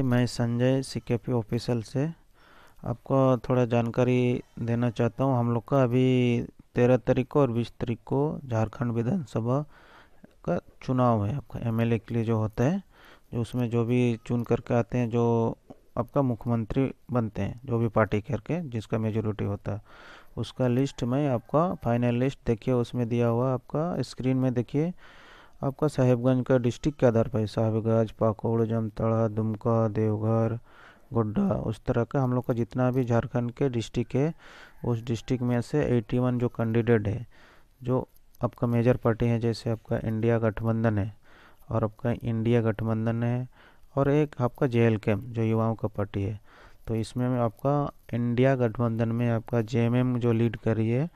भाई, मैं Sanjay CKP official से आपको थोड़ा जानकारी देना चाहता हूँ। हम लोग का अभी 13 तारीख को और 20 तारीख को झारखंड विधानसभा का चुनाव है। आपका एमएलए के लिए जो होता है, जो उसमें जो भी चुन करके आते हैं, जो आपका मुख्यमंत्री बनते हैं, जो भी पार्टी करके जिसका मेजोरिटी होता है, उसका लिस्ट में आपका फाइनल लिस्ट देखिए, उसमें दिया हुआ आपका स्क्रीन में देखिए। आपका साहेबगंज का डिस्ट्रिक्ट के आधार पर साहेबगंज, पाकुड़, जामताड़ा, दुमका, देवघर, गोड्डा, उस तरह का हम लोग का जितना भी झारखंड के डिस्ट्रिक्ट है, उस डिस्ट्रिक्ट में से 81 जो कैंडिडेट है, जो आपका मेजर पार्टी है, जैसे आपका इंडिया गठबंधन है और आपका इंडिया गठबंधन है, और एक आपका जेएलके जो युवाओं का पार्टी है। तो इसमें में आपका इंडिया गठबंधन में आपका जेएमएम जो लीड कर रही है,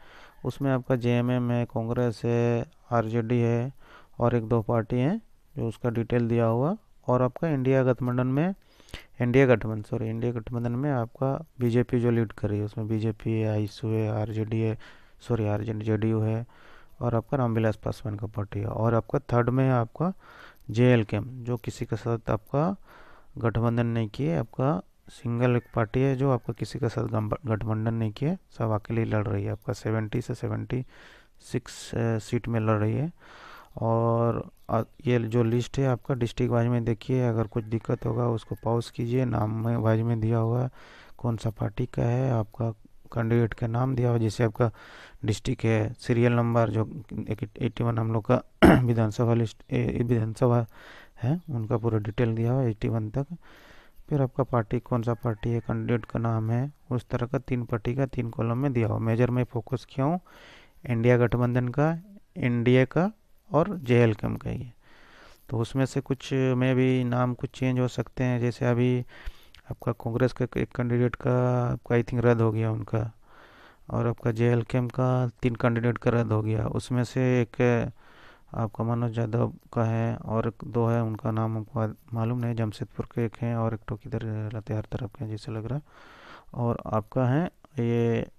उसमें आपका जेएमएम है, कांग्रेस है, आरजेडी है, और एक दो पार्टी हैं जो उसका डिटेल दिया हुआ। और आपका इंडिया गठबंधन में आपका बीजेपी जो लीड कर रही है, उसमें बीजेपी है, आईएसयू है, आरजेडी है, सॉरी आरजेडी जेडीयू है, और आपका रामविलास पासवान का पार्टी है। और आपका थर्ड में है आपका जेएलके, जो किसी के साथ आपका गठबंधन नहीं किए, आपका सिंगल एक पार्टी है जो आपका किसी के साथ गठबंधन नहीं किए, सब अकेले लड़ रही है। आपका 70 से 76 सीट में लड़ रही है। और ये जो लिस्ट है आपका डिस्ट्रिक्ट वाइज में देखिए, अगर कुछ दिक्कत होगा उसको पॉज कीजिए। नाम में वाइज में दिया हुआ है कौन सा पार्टी का है, आपका कैंडिडेट का नाम दिया हुआ, जैसे आपका डिस्ट्रिक्ट है, सीरियल नंबर जो 81 हम लोग का विधानसभा लिस्ट विधानसभा है, उनका पूरा डिटेल दिया हुआ है 81 तक। फिर आपका पार्टी कौन सा पार्टी है, कैंडिडेट का नाम है, उस तरह का 3 पार्टी का 3 कॉलम में दिया हुआ। मेजर में फोकस किया हूँ इंडिया गठबंधन का, इंडिया का, और जेएलके का ही। तो उसमें से कुछ में भी नाम कुछ चेंज हो सकते हैं। जैसे अभी आपका कांग्रेस का एक कैंडिडेट का आपका आई थिंक रद्द हो गया उनका, और आपका जेएलके का 3 कैंडिडेट का रद्द हो गया। उसमें से एक आपका मनोज यादव का है, और दो है उनका नाम हमको मालूम नहीं, जमशेदपुर के एक हैं और एक तो किधर लातेहार तरफ के हैं जैसे लग रहा। और आपका है ये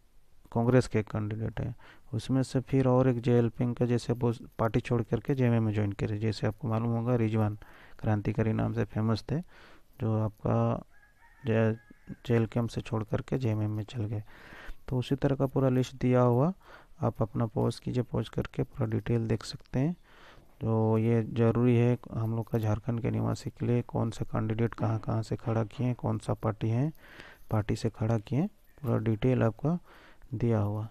कांग्रेस के एक कैंडिडेट है। उसमें से फिर और एक जेएलपी का, जैसे वो पार्टी छोड़ करके जेएमएम में ज्वाइन करे, जैसे आपको मालूम होगा रिजवान क्रांतिकारी नाम से फेमस थे, जो आपका जेएलके से छोड़ करके जेएमएम में चल गए। तो उसी तरह का पूरा लिस्ट दिया हुआ, आप अपना पॉज कीजिए, पॉज करके पूरा डिटेल देख सकते हैं। तो ये ज़रूरी है हम लोग का झारखंड के निवासी के लिए, कौन सा कैंडिडेट कहाँ कहाँ से खड़ा किए, कौन सा पार्टी है, पार्टी से खड़ा किए, पूरा डिटेल आपका दिया हुआ।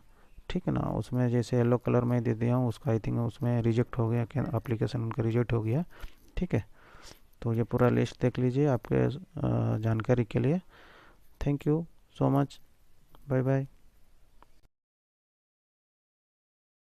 ठीक है ना। उसमें जैसे येलो कलर में दे दिया हूँ, उसका आई थिंक उसमें रिजेक्ट हो गया, क्या एप्लीकेशन उनका रिजेक्ट हो गया। ठीक है। तो ये पूरा लिस्ट देख लीजिए आपके जानकारी के लिए। Thank you so much. Bye bye.